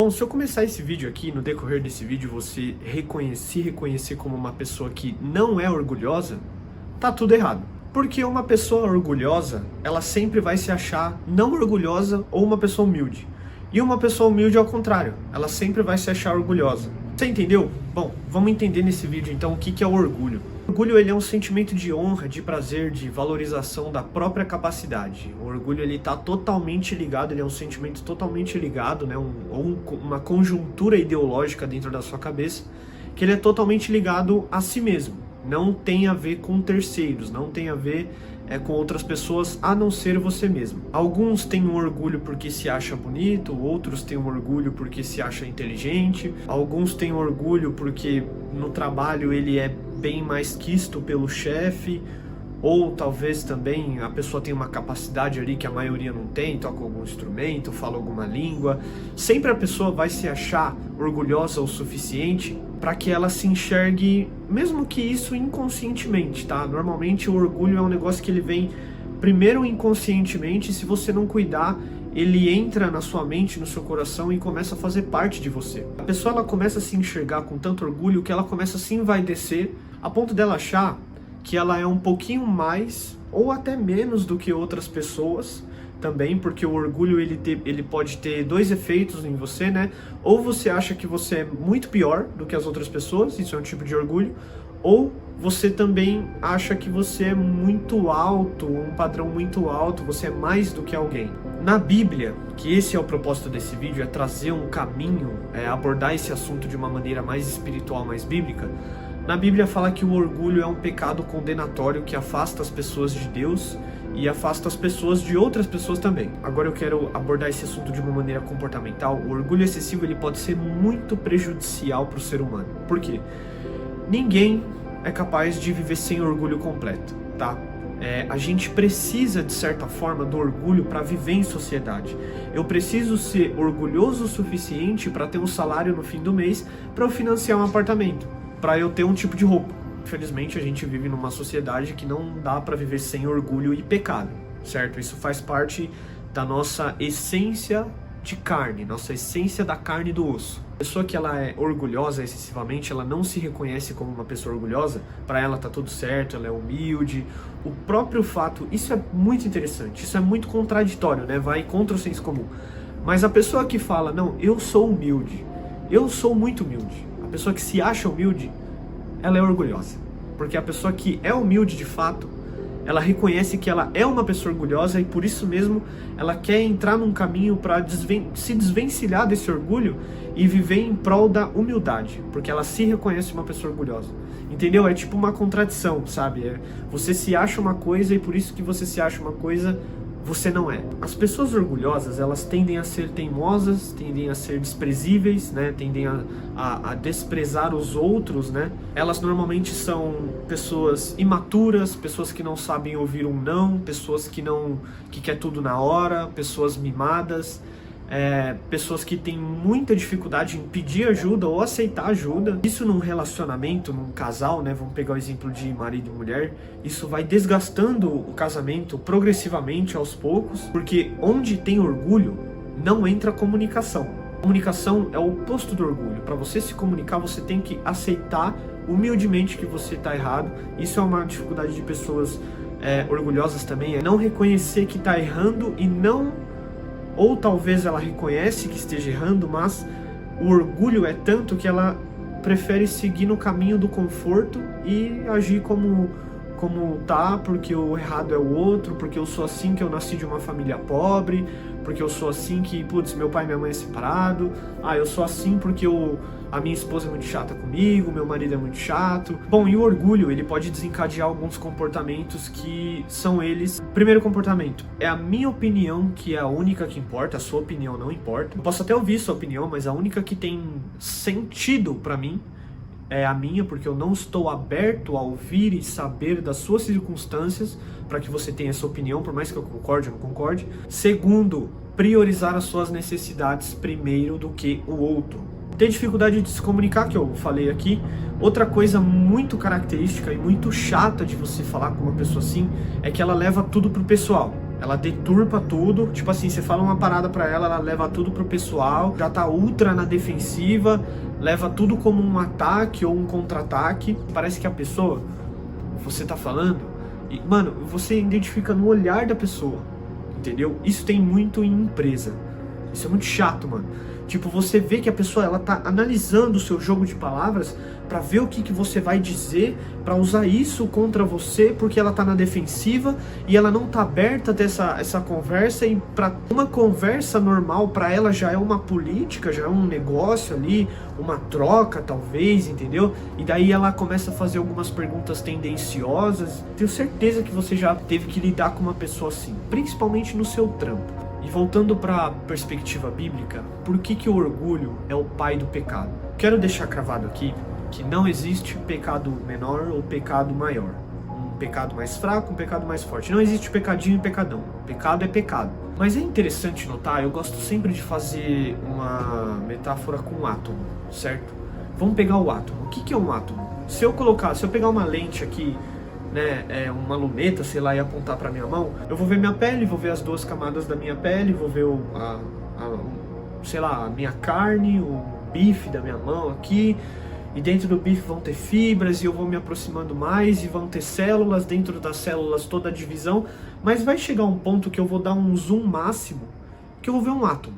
Bom, se eu começar esse vídeo aqui, no decorrer desse vídeo, você se reconhecer como uma pessoa que não é orgulhosa, tá tudo errado. Porque uma pessoa orgulhosa, ela sempre vai se achar não orgulhosa ou uma pessoa humilde. E uma pessoa humilde ao contrário, ela sempre vai se achar orgulhosa. Você entendeu? Bom, vamos entender nesse vídeo então o que é o orgulho. O orgulho ele é um sentimento de honra, de prazer, de valorização da própria capacidade. O orgulho ele está totalmente ligado, ele é um sentimento totalmente ligado, né, uma conjuntura ideológica dentro da sua cabeça, que ele é totalmente ligado a si mesmo. Não tem a ver com terceiros, não tem a ver com outras pessoas, a não ser você mesmo. Alguns têm um orgulho porque se acha bonito, outros têm um orgulho porque se acha inteligente, alguns têm um orgulho porque no trabalho ele é bem mais quisto pelo chefe, ou talvez também a pessoa tem uma capacidade ali que a maioria não tem, toca algum instrumento, fala alguma língua. Sempre a pessoa vai se achar orgulhosa o suficiente para que ela se enxergue, mesmo que isso inconscientemente, tá? Normalmente o orgulho é um negócio que ele vem primeiro inconscientemente, e se você não cuidar, ele entra na sua mente, no seu coração e começa a fazer parte de você. A pessoa ela começa a se enxergar com tanto orgulho que ela começa a se envaidecer, a ponto dela achar que ela é um pouquinho mais ou até menos do que outras pessoas também, porque o orgulho ele pode ter dois efeitos em você, né? Ou você acha que você é muito pior do que as outras pessoas, isso é um tipo de orgulho, ou você também acha que você é muito alto, um padrão muito alto, você é mais do que alguém. Na Bíblia, que esse é o propósito desse vídeo, é trazer um caminho, abordar esse assunto de uma maneira mais espiritual, mais bíblica. Na Bíblia fala que o orgulho é um pecado condenatório que afasta as pessoas de Deus e afasta as pessoas de outras pessoas também. Agora eu quero abordar esse assunto de uma maneira comportamental. O orgulho excessivo ele pode ser muito prejudicial para o ser humano. Por quê? Ninguém é capaz de viver sem orgulho completo, tá? A gente precisa, de certa forma, do orgulho para viver em sociedade. Eu preciso ser orgulhoso o suficiente para ter um salário no fim do mês para eu financiar um apartamento, para eu ter um tipo de roupa. Infelizmente, a gente vive numa sociedade que não dá para viver sem orgulho e pecado, certo? Isso faz parte da nossa essência de carne, nossa essência da carne e do osso. A pessoa que ela é orgulhosa excessivamente, ela não se reconhece como uma pessoa orgulhosa, para ela tá tudo certo, ela é humilde. O próprio fato, isso é muito interessante, isso é muito contraditório, né? Vai contra o senso comum. Mas a pessoa que fala, não, eu sou humilde, eu sou muito humilde, a pessoa que se acha humilde, ela é orgulhosa. Porque a pessoa que é humilde de fato, ela reconhece que ela é uma pessoa orgulhosa e por isso mesmo ela quer entrar num caminho para se desvencilhar desse orgulho e viver em prol da humildade, porque ela se reconhece uma pessoa orgulhosa. Entendeu? É tipo uma contradição, sabe? Você se acha uma coisa e por isso que você se acha uma coisa, você não é. As pessoas orgulhosas, elas tendem a ser teimosas, tendem a ser desprezíveis, né? Tendem a desprezar os outros, né? Elas normalmente são pessoas imaturas, pessoas que não sabem ouvir um não, pessoas que quer tudo na hora, pessoas mimadas, pessoas que têm muita dificuldade em pedir ajuda ou aceitar ajuda. Isso num relacionamento, num casal, né? Vamos pegar o exemplo de marido e mulher. Isso vai desgastando o casamento progressivamente, aos poucos, porque onde tem orgulho, não entra comunicação. Comunicação é o oposto do orgulho. Para você se comunicar, você tem que aceitar humildemente que você está errado. Isso é uma dificuldade de pessoas orgulhosas também, é não reconhecer que está errando e não... Ou talvez ela reconhece que esteja errando, mas o orgulho é tanto que ela prefere seguir no caminho do conforto e agir como tá, porque o errado é o outro, porque eu sou assim que eu nasci de uma família pobre, porque eu sou assim que, putz, meu pai e minha mãe é separado, eu sou assim porque a minha esposa é muito chata comigo, meu marido é muito chato. Bom, e o orgulho, ele pode desencadear alguns comportamentos que são eles. Primeiro comportamento, é a minha opinião que é a única que importa, a sua opinião não importa. Eu posso até ouvir sua opinião, mas a única que tem sentido pra mim é a minha, porque eu não estou aberto a ouvir e saber das suas circunstâncias para que você tenha essa opinião, por mais que eu concorde ou não concorde. Segundo, priorizar as suas necessidades primeiro do que o outro. Ter dificuldade de se comunicar, que eu falei aqui. Outra coisa muito característica e muito chata de você falar com uma pessoa assim, é que ela leva tudo pro pessoal. Ela deturpa tudo, tipo assim, você fala uma parada pra ela, ela leva tudo pro pessoal, já tá ultra na defensiva, leva tudo como um ataque ou um contra-ataque. Parece que a pessoa, você tá falando, e, mano, você identifica no olhar da pessoa, entendeu? Isso tem muito em empresa. Isso é muito chato, mano. Tipo, você vê que a pessoa, ela tá analisando o seu jogo de palavras pra ver o que você vai dizer, pra usar isso contra você, porque ela tá na defensiva e ela não tá aberta a ter essa conversa. E pra uma conversa normal, pra ela já é uma política, já é um negócio ali, uma troca talvez, entendeu? E daí ela começa a fazer algumas perguntas tendenciosas. Tenho certeza que você já teve que lidar com uma pessoa assim, principalmente no seu trampo. E voltando para a perspectiva bíblica, por que o orgulho é o pai do pecado? Quero deixar cravado aqui que não existe pecado menor ou pecado maior. Um pecado mais fraco, um pecado mais forte. Não existe pecadinho e pecadão. Pecado é pecado. Mas é interessante notar, eu gosto sempre de fazer uma metáfora com um átomo, certo? Vamos pegar o átomo. O que é um átomo? Se eu pegar uma lente aqui, né, uma luneta, sei lá, e apontar para minha mão, eu vou ver minha pele, vou ver as duas camadas da minha pele, vou ver sei lá, a minha carne, o bife da minha mão aqui, e dentro do bife vão ter fibras, e eu vou me aproximando mais, e vão ter células, dentro das células toda a divisão, mas vai chegar um ponto que eu vou dar um zoom máximo, que eu vou ver um átomo.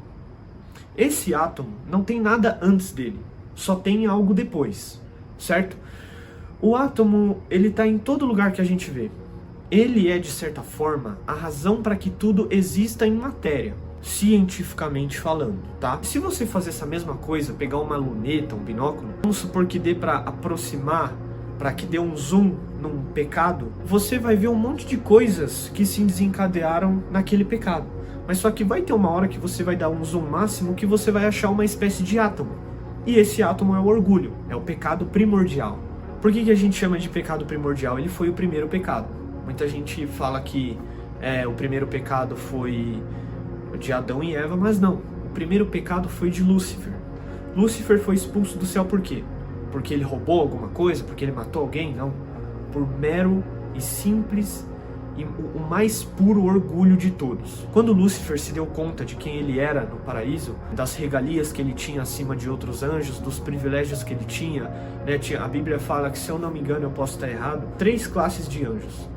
Esse átomo não tem nada antes dele, só tem algo depois, certo? O átomo, ele está em todo lugar que a gente vê. Ele é, de certa forma, a razão para que tudo exista em matéria, cientificamente falando, tá? Se você fazer essa mesma coisa, pegar uma luneta, um binóculo, vamos supor que dê para aproximar, para que dê um zoom num pecado, você vai ver um monte de coisas que se desencadearam naquele pecado. Mas só que vai ter uma hora que você vai dar um zoom máximo que você vai achar uma espécie de átomo. E esse átomo é o orgulho, é o pecado primordial. Por que a gente chama de pecado primordial? Ele foi o primeiro pecado. Muita gente fala que o primeiro pecado foi de Adão e Eva, mas não. O primeiro pecado foi de Lúcifer. Lúcifer foi expulso do céu por quê? Porque ele roubou alguma coisa? Porque ele matou alguém? Não. Por mero e simples e o mais puro orgulho de todos. Quando Lúcifer se deu conta de quem ele era no paraíso, das regalias que ele tinha acima de outros anjos, dos privilégios que ele tinha, né? A Bíblia fala que, se eu não me engano, eu posso estar errado, 3 classes de anjos.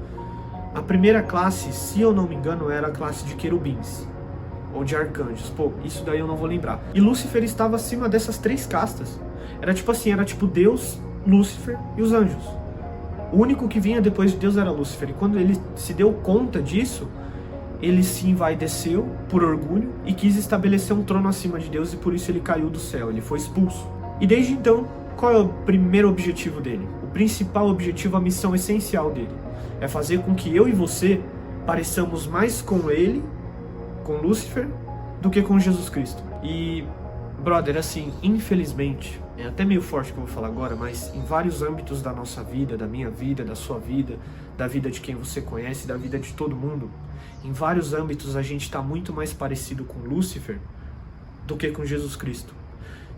A primeira classe, se eu não me engano, era a classe de querubins, ou de arcanjos. Pô, isso daí eu não vou lembrar. E Lúcifer estava acima dessas 3 castas. Era tipo assim, era tipo Deus, Lúcifer e os anjos. O único que vinha depois de Deus era Lúcifer. E quando ele se deu conta disso, ele se envaideceu por orgulho e quis estabelecer um trono acima de Deus, e por isso ele caiu do céu, ele foi expulso. E desde então, qual é o primeiro objetivo dele? O principal objetivo, a missão essencial dele, é fazer com que eu e você pareçamos mais com ele, com Lúcifer, do que com Jesus Cristo. E, brother, assim, infelizmente, é até meio forte o que eu vou falar agora, mas em vários âmbitos da nossa vida, da minha vida, da sua vida, da vida de quem você conhece, da vida de todo mundo, em vários âmbitos a gente está muito mais parecido com Lúcifer do que com Jesus Cristo.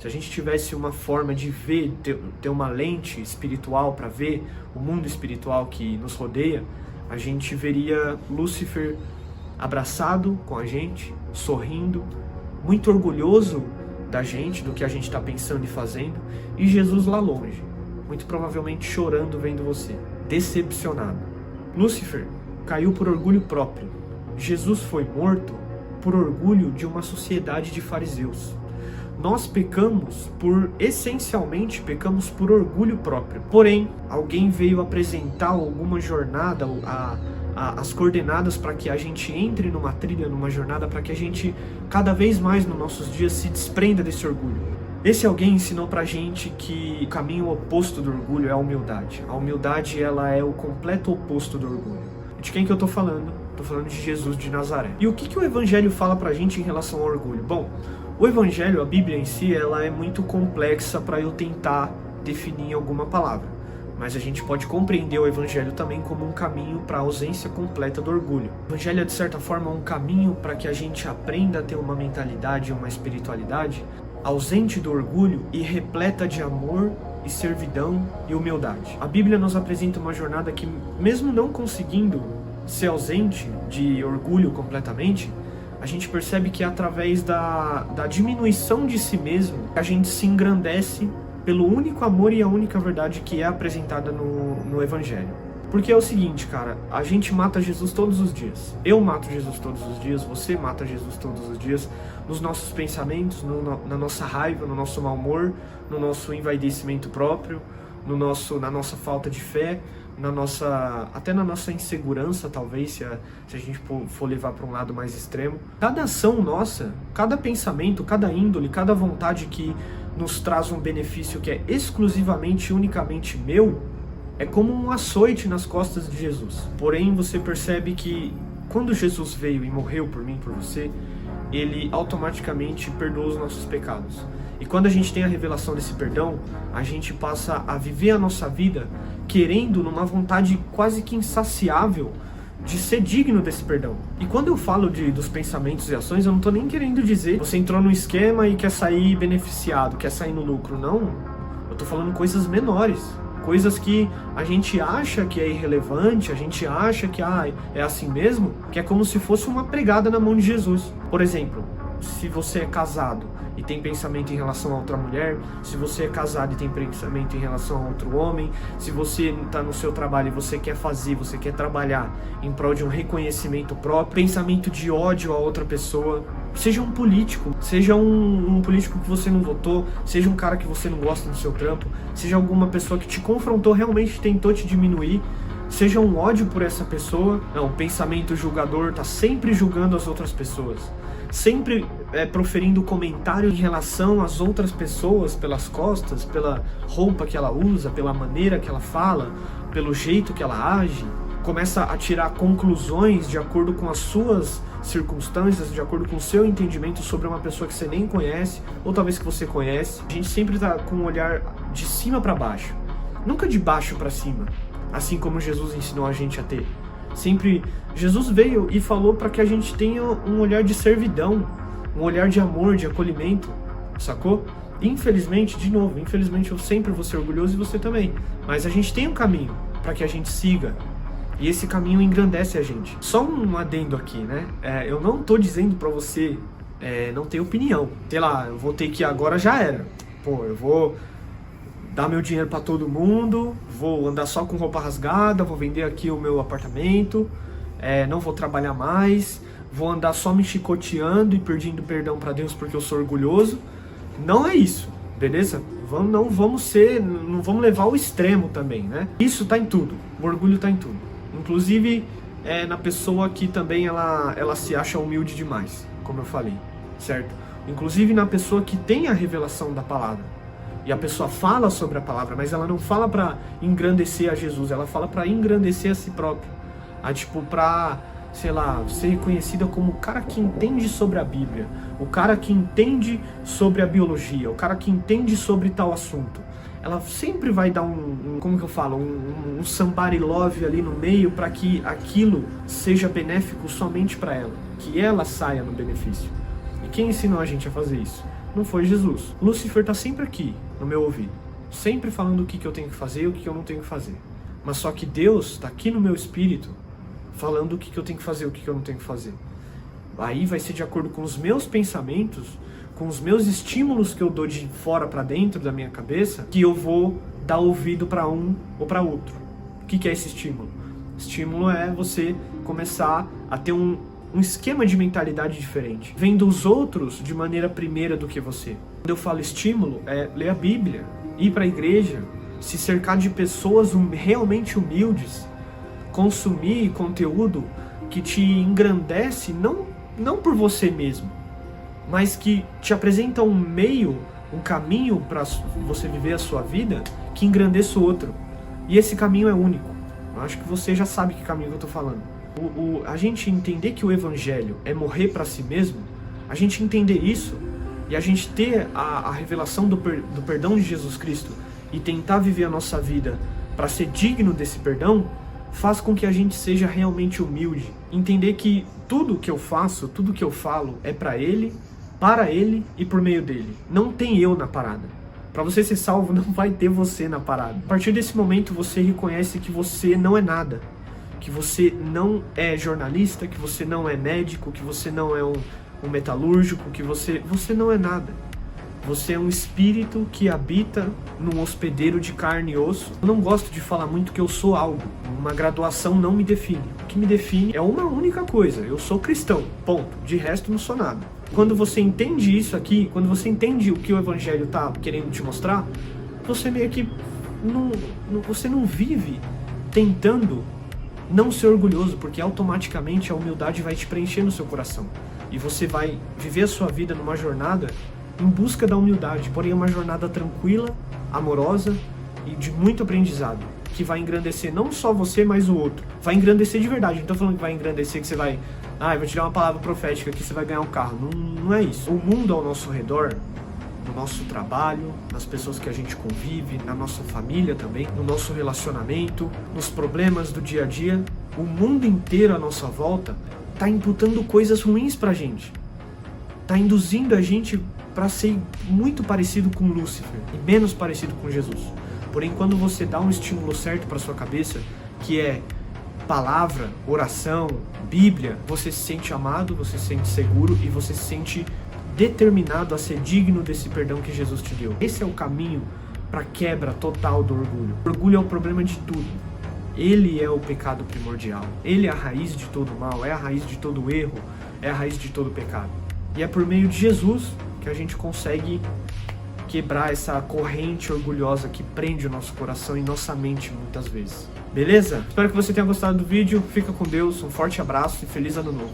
Se a gente tivesse uma forma de ver, ter uma lente espiritual para ver o mundo espiritual que nos rodeia, a gente veria Lúcifer abraçado com a gente, sorrindo, muito orgulhoso da gente, do que a gente está pensando e fazendo, e Jesus lá longe, muito provavelmente chorando vendo você, decepcionado. Lúcifer caiu por orgulho próprio. Jesus foi morto por orgulho de uma sociedade de fariseus. Nós essencialmente pecamos por orgulho próprio. Porém, alguém veio apresentar alguma jornada, as coordenadas para que a gente entre numa trilha, numa jornada, para que a gente, cada vez mais nos nossos dias, se desprenda desse orgulho. Esse alguém ensinou pra gente que o caminho oposto do orgulho é a humildade. A humildade, ela é o completo oposto do orgulho. De quem que eu tô falando? Tô falando de Jesus de Nazaré. E o que o Evangelho fala pra gente em relação ao orgulho? Bom, o Evangelho, a Bíblia em si, ela é muito complexa para eu tentar definir alguma palavra. Mas a gente pode compreender o Evangelho também como um caminho para a ausência completa do orgulho. O Evangelho é, de certa forma, um caminho para que a gente aprenda a ter uma mentalidade, uma espiritualidade ausente do orgulho e repleta de amor e servidão e humildade. A Bíblia nos apresenta uma jornada que, mesmo não conseguindo ser ausente de orgulho completamente, a gente percebe que é através da diminuição de si mesmo que a gente se engrandece pelo único amor e a única verdade que é apresentada no Evangelho. Porque é o seguinte, cara, a gente mata Jesus todos os dias. Eu mato Jesus todos os dias, você mata Jesus todos os dias, nos nossos pensamentos, na nossa raiva, no nosso mau humor, no nosso envaidecimento próprio, na nossa falta de fé, até na nossa insegurança, talvez, se a gente for levar para um lado mais extremo. Cada ação nossa, cada pensamento, cada índole, cada vontade que nos traz um benefício que é exclusivamente e unicamente meu, é como um açoite nas costas de Jesus. Porém, você percebe que quando Jesus veio e morreu por mim, por você, ele automaticamente perdoa os nossos pecados. E quando a gente tem a revelação desse perdão, a gente passa a viver a nossa vida querendo, numa vontade quase que insaciável, de ser digno desse perdão. E quando eu falo dos pensamentos e ações, eu não estou nem querendo dizer você entrou num esquema e quer sair beneficiado, quer sair no lucro. Não, eu estou falando coisas menores. Coisas que a gente acha que é irrelevante, a gente acha que é assim mesmo, que é como se fosse uma pregada na mão de Jesus. Por exemplo, se você é casado e tem pensamento em relação a outra mulher, se você é casado e tem pensamento em relação a outro homem, se você está no seu trabalho e você quer trabalhar em prol de um reconhecimento próprio, pensamento de ódio a outra pessoa, seja um político, seja um político que você não votou, seja um cara que você não gosta do seu trampo, seja alguma pessoa que te confrontou, realmente tentou te diminuir, seja um ódio por essa pessoa, não, o pensamento julgador está sempre julgando as outras pessoas, sempre proferindo comentário em relação às outras pessoas pelas costas, pela roupa que ela usa, pela maneira que ela fala, pelo jeito que ela age, começa a tirar conclusões de acordo com as suas circunstâncias, de acordo com o seu entendimento sobre uma pessoa que você nem conhece, ou talvez que você conhece. A gente sempre está com um olhar de cima para baixo, nunca de baixo para cima, assim como Jesus ensinou a gente a ter. Sempre Jesus veio e falou para que a gente tenha um olhar de servidão, um olhar de amor, de acolhimento, sacou? Infelizmente, de novo, eu sempre vou ser orgulhoso e você também, mas a gente tem um caminho para que a gente siga, e esse caminho engrandece a gente. Só um adendo aqui, né? Eu não tô dizendo para você não ter opinião. Sei lá, eu vou ter que agora já era. Pô, eu vou dar meu dinheiro para todo mundo, vou andar só com roupa rasgada, vou vender aqui o meu apartamento, não vou trabalhar mais, vou andar só me chicoteando e pedindo perdão para Deus porque eu sou orgulhoso. Não é isso, beleza? Não vamos levar ao extremo também, né? Isso tá em tudo, o orgulho tá em tudo. Inclusive na pessoa que também ela se acha humilde demais, como eu falei, certo? Inclusive na pessoa que tem a revelação da palavra. E a pessoa fala sobre a palavra, mas ela não fala para engrandecer a Jesus, ela fala para engrandecer a si próprio. Pra, sei lá, ser reconhecida como o cara que entende sobre a Bíblia, o cara que entende sobre a biologia, o cara que entende sobre tal assunto. Ela sempre vai dar um somebody love ali no meio para que aquilo seja benéfico somente para ela, que ela saia no benefício. E quem ensinou a gente a fazer isso? Não foi Jesus. Lúcifer está sempre aqui, no meu ouvido, sempre falando o que eu tenho que fazer e o que eu não tenho que fazer. Mas só que Deus está aqui no meu espírito, falando o que eu tenho que fazer e o que eu não tenho que fazer. Aí vai ser de acordo com os meus pensamentos, com os meus estímulos que eu dou de fora para dentro da minha cabeça, que eu vou dar ouvido para um ou para outro. O que é esse estímulo? Estímulo é você começar a ter um esquema de mentalidade diferente, vendo os outros de maneira primeira do que você. Quando eu falo estímulo, é ler a Bíblia, ir para a igreja, se cercar de pessoas realmente humildes, consumir conteúdo que te engrandece, não por você mesmo, mas que te apresenta um meio, um caminho para você viver a sua vida que engrandeça o outro. E esse caminho é único. Eu acho que você já sabe que caminho que eu estou falando. A gente entender que o Evangelho é morrer para si mesmo, a gente entender isso e a gente ter a revelação do perdão de Jesus Cristo e tentar viver a nossa vida para ser digno desse perdão, faz com que a gente seja realmente humilde. Entender que tudo que eu faço, tudo que eu falo é para Ele e por meio dele. Não tem eu na parada. Para você ser salvo, não vai ter você na parada. A partir desse momento, você reconhece que você não é nada. que você não é jornalista, que você não é médico, que você não é um metalúrgico, que você não é nada. Você é um espírito que habita num hospedeiro de carne e osso. Eu não gosto de falar muito que eu sou algo. Uma graduação não me define. O que me define é uma única coisa. Eu sou cristão, ponto. De resto, não sou nada. Quando você entende isso aqui, quando você entende o que o Evangelho está querendo te mostrar, você meio que você não vive tentando não ser orgulhoso, porque automaticamente a humildade vai te preencher no seu coração. E você vai viver a sua vida numa jornada em busca da humildade, porém é uma jornada tranquila, amorosa e de muito aprendizado, que vai engrandecer não só você, mas o outro. Vai engrandecer de verdade. Não estou falando que vai engrandecer, que você vai... eu vou tirar uma palavra profética que você vai ganhar um carro. Não é isso. O mundo ao nosso redor, no nosso trabalho, nas pessoas que a gente convive, na nossa família também, no nosso relacionamento, nos problemas do dia a dia, o mundo inteiro à nossa volta está imputando coisas ruins pra gente. Está induzindo a gente para ser muito parecido com Lúcifer e menos parecido com Jesus. Porém, quando você dá um estímulo certo para sua cabeça, que é palavra, oração, Bíblia, você se sente amado, você se sente seguro e você se sente determinado a ser digno desse perdão que Jesus te deu. Esse é o caminho para a quebra total do orgulho. O orgulho é o problema de tudo. Ele é o pecado primordial. Ele é a raiz de todo mal, é a raiz de todo erro, é a raiz de todo pecado. E é por meio de Jesus que a gente consegue quebrar essa corrente orgulhosa que prende o nosso coração e nossa mente muitas vezes. Beleza? Espero que você tenha gostado do vídeo. Fica com Deus, um forte abraço e feliz ano novo.